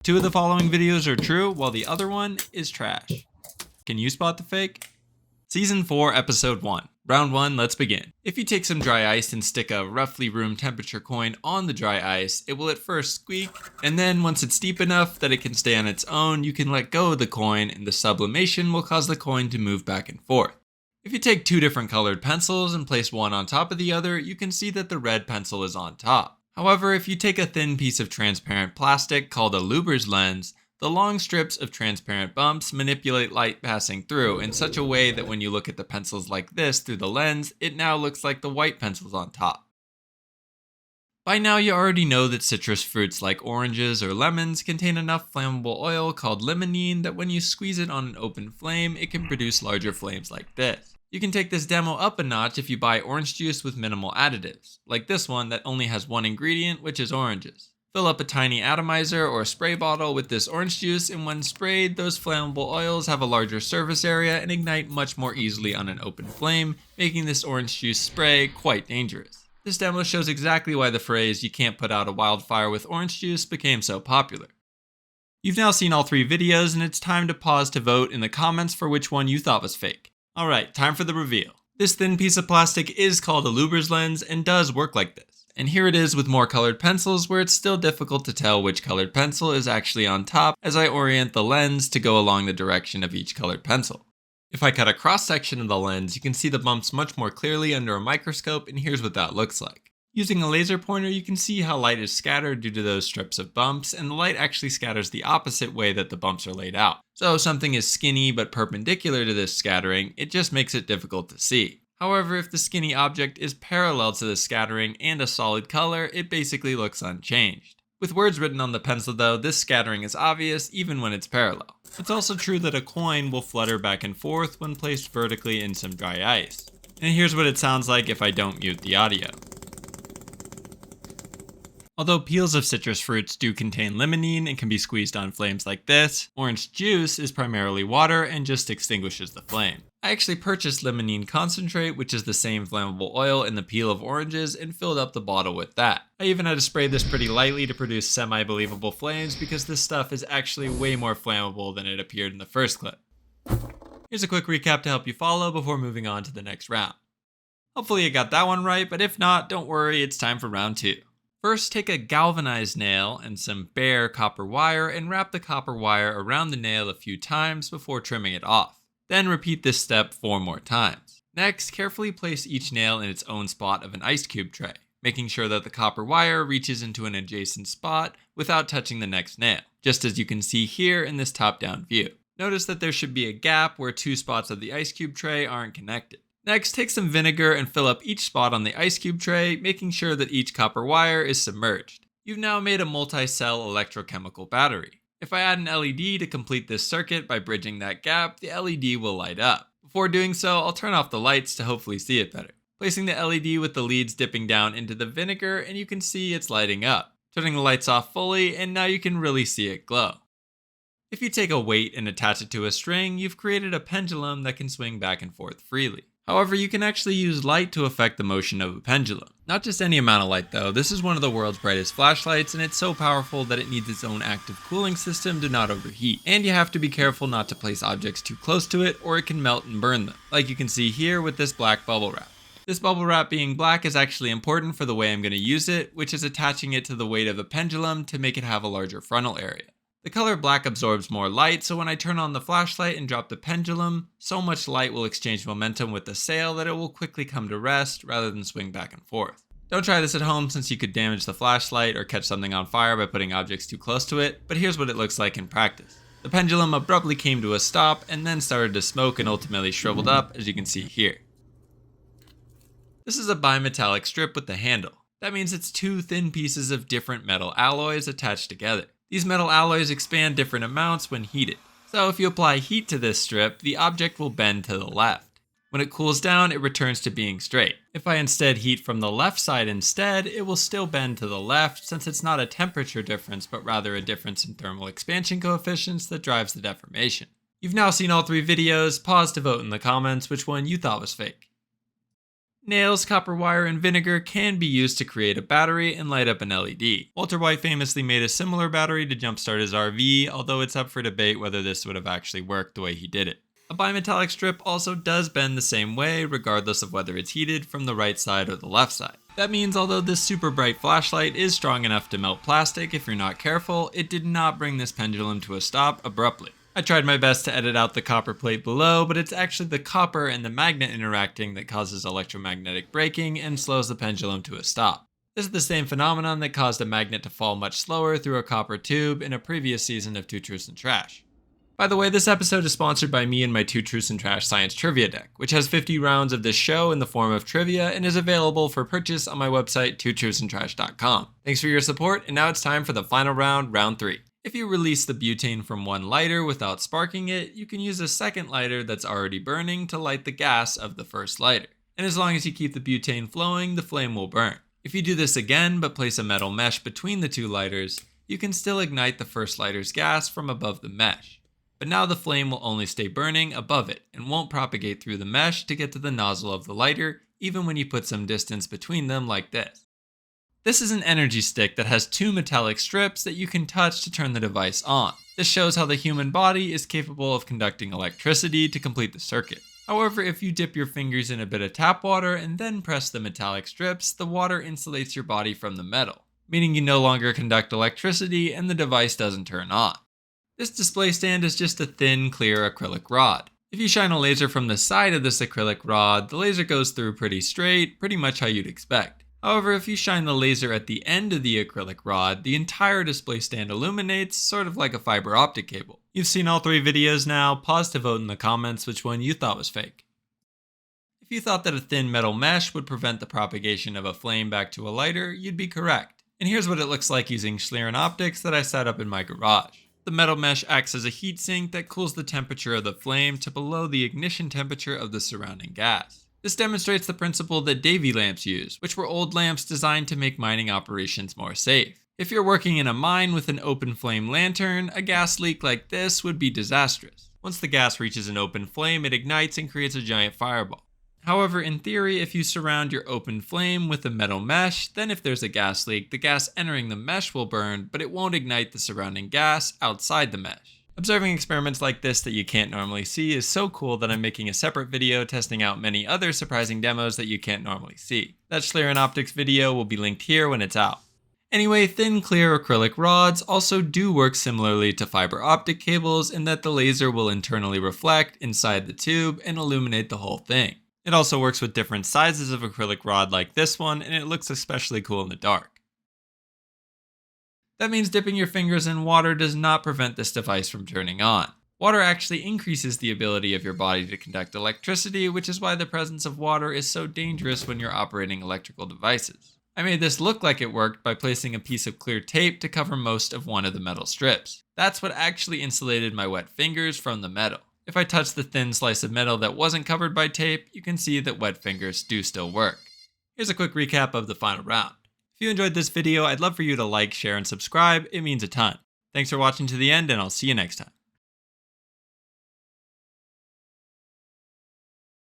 Two of the following videos are true, while the other one is trash. Can you spot the fake? Season 4, Episode 1. Round 1, let's begin. If you take some dry ice and stick a roughly room temperature coin on the dry ice, it will at first squeak, and then once it's deep enough that it can stay on its own, you can let go of the coin and the sublimation will cause the coin to move back and forth. If you take two different colored pencils and place one on top of the other, you can see that the red pencil is on top. However, if you take a thin piece of transparent plastic called a Lubor's lens, the long strips of transparent bumps manipulate light passing through in such a way that when you look at the pencils like this through the lens, it now looks like the white pencils on top. By now you already know that citrus fruits like oranges or lemons contain enough flammable oil called limonene that when you squeeze it on an open flame, it can produce larger flames like this. You can take this demo up a notch if you buy orange juice with minimal additives, like this one that only has one ingredient, which is oranges. Fill up a tiny atomizer or a spray bottle with this orange juice, and when sprayed, those flammable oils have a larger surface area and ignite much more easily on an open flame, making this orange juice spray quite dangerous. This demo shows exactly why the phrase "you can't put out a wildfire with orange juice" became so popular. You've now seen all three videos, and it's time to pause to vote in the comments for which one you thought was fake. Alright, time for the reveal. This thin piece of plastic is called a Lubor's lens and does work like this. And here it is with more colored pencils, where it's still difficult to tell which colored pencil is actually on top as I orient the lens to go along the direction of each colored pencil. If I cut a cross section of the lens, you can see the bumps much more clearly under a microscope, and here's what that looks like. Using a laser pointer, you can see how light is scattered due to those strips of bumps, and the light actually scatters the opposite way that the bumps are laid out. So if something is skinny but perpendicular to this scattering, it just makes it difficult to see. However, if the skinny object is parallel to the scattering and a solid color, it basically looks unchanged. With words written on the pencil though, this scattering is obvious even when it's parallel. It's also true that a coin will flutter back and forth when placed vertically in some dry ice. And here's what it sounds like if I don't mute the audio. Although peels of citrus fruits do contain limonene and can be squeezed on flames like this, orange juice is primarily water and just extinguishes the flame. I actually purchased limonene concentrate, which is the same flammable oil in the peel of oranges, and filled up the bottle with that. I even had to spray this pretty lightly to produce semi-believable flames because this stuff is actually way more flammable than it appeared in the first clip. Here's a quick recap to help you follow before moving on to the next round. Hopefully you got that one right, but if not, don't worry, it's time for round 2. First, take a galvanized nail and some bare copper wire and wrap the copper wire around the nail a few times before trimming it off. Then repeat this step 4 more times. Next, carefully place each nail in its own spot of an ice cube tray, making sure that the copper wire reaches into an adjacent spot without touching the next nail, just as you can see here in this top-down view. Notice that there should be a gap where 2 spots of the ice cube tray aren't connected. Next, take some vinegar and fill up each spot on the ice cube tray, making sure that each copper wire is submerged. You've now made a multi-cell electrochemical battery. If I add an LED to complete this circuit by bridging that gap, the LED will light up. Before doing so, I'll turn off the lights to hopefully see it better. Placing the LED with the leads dipping down into the vinegar, and you can see it's lighting up. Turning the lights off fully, and now you can really see it glow. If you take a weight and attach it to a string, you've created a pendulum that can swing back and forth freely. However, you can actually use light to affect the motion of a pendulum. Not just any amount of light though, this is one of the world's brightest flashlights, and it's so powerful that it needs its own active cooling system to not overheat. And you have to be careful not to place objects too close to it or it can melt and burn them, like you can see here with this black bubble wrap. This bubble wrap being black is actually important for the way I'm going to use it, which is attaching it to the weight of a pendulum to make it have a larger frontal area. The color black absorbs more light, so when I turn on the flashlight and drop the pendulum, so much light will exchange momentum with the sail that it will quickly come to rest rather than swing back and forth. Don't try this at home since you could damage the flashlight or catch something on fire by putting objects too close to it, but here's what it looks like in practice. The pendulum abruptly came to a stop and then started to smoke and ultimately shriveled up, as you can see here. This is a bimetallic strip with the handle. That means it's 2 thin pieces of different metal alloys attached together. These metal alloys expand different amounts when heated. So if you apply heat to this strip, the object will bend to the left. When it cools down, it returns to being straight. If I instead heat from the left side instead, it will still bend to the left since it's not a temperature difference, but rather a difference in thermal expansion coefficients that drives the deformation. You've now seen all 3 videos. Pause to vote in the comments which one you thought was fake. Nails, copper wire, and vinegar can be used to create a battery and light up an LED. Walter White famously made a similar battery to jumpstart his RV, although it's up for debate whether this would have actually worked the way he did it. A bimetallic strip also does bend the same way, regardless of whether it's heated from the right side or the left side. That means although this super bright flashlight is strong enough to melt plastic if you're not careful, it did not bring this pendulum to a stop abruptly. I tried my best to edit out the copper plate below, but it's actually the copper and the magnet interacting that causes electromagnetic braking and slows the pendulum to a stop. This is the same phenomenon that caused a magnet to fall much slower through a copper tube in a previous season of Two Truths and Trash. By the way, this episode is sponsored by me and my Two Truths and Trash Science Trivia deck, which has 50 rounds of this show in the form of trivia and is available for purchase on my website, twotruthsandtrash.com. Thanks for your support, and now it's time for the final round, round 3. If you release the butane from one lighter without sparking it, you can use a second lighter that's already burning to light the gas of the first lighter. And as long as you keep the butane flowing, the flame will burn. If you do this again but place a metal mesh between the two lighters, you can still ignite the first lighter's gas from above the mesh. But now the flame will only stay burning above it and won't propagate through the mesh to get to the nozzle of the lighter, even when you put some distance between them like this. This is an energy stick that has two metallic strips that you can touch to turn the device on. This shows how the human body is capable of conducting electricity to complete the circuit. However, if you dip your fingers in a bit of tap water and then press the metallic strips, the water insulates your body from the metal, meaning you no longer conduct electricity and the device doesn't turn on. This display stand is just a thin, clear acrylic rod. If you shine a laser from the side of this acrylic rod, the laser goes through pretty straight, pretty much how you'd expect. However, if you shine the laser at the end of the acrylic rod, the entire display stand illuminates, sort of like a fiber optic cable. You've seen all 3 videos now, pause to vote in the comments which one you thought was fake. If you thought that a thin metal mesh would prevent the propagation of a flame back to a lighter, you'd be correct. And here's what it looks like using Schlieren optics that I set up in my garage. The metal mesh acts as a heat sink that cools the temperature of the flame to below the ignition temperature of the surrounding gas. This demonstrates the principle that Davy lamps use, which were old lamps designed to make mining operations more safe. If you're working in a mine with an open flame lantern, a gas leak like this would be disastrous. Once the gas reaches an open flame, it ignites and creates a giant fireball. However, in theory, if you surround your open flame with a metal mesh, then if there's a gas leak, the gas entering the mesh will burn, but it won't ignite the surrounding gas outside the mesh. Observing experiments like this that you can't normally see is so cool that I'm making a separate video testing out many other surprising demos that you can't normally see. That Schlieren Optics video will be linked here when it's out. Anyway, thin clear acrylic rods also do work similarly to fiber optic cables in that the laser will internally reflect inside the tube and illuminate the whole thing. It also works with different sizes of acrylic rod like this one, and it looks especially cool in the dark. That means dipping your fingers in water does not prevent this device from turning on. Water actually increases the ability of your body to conduct electricity, which is why the presence of water is so dangerous when you're operating electrical devices. I made this look like it worked by placing a piece of clear tape to cover most of one of the metal strips. That's what actually insulated my wet fingers from the metal. If I touch the thin slice of metal that wasn't covered by tape, you can see that wet fingers do still work. Here's a quick recap of the final round. If you enjoyed this video, I'd love for you to like, share, and subscribe. It means a ton. Thanks for watching to the end, and I'll see you next time.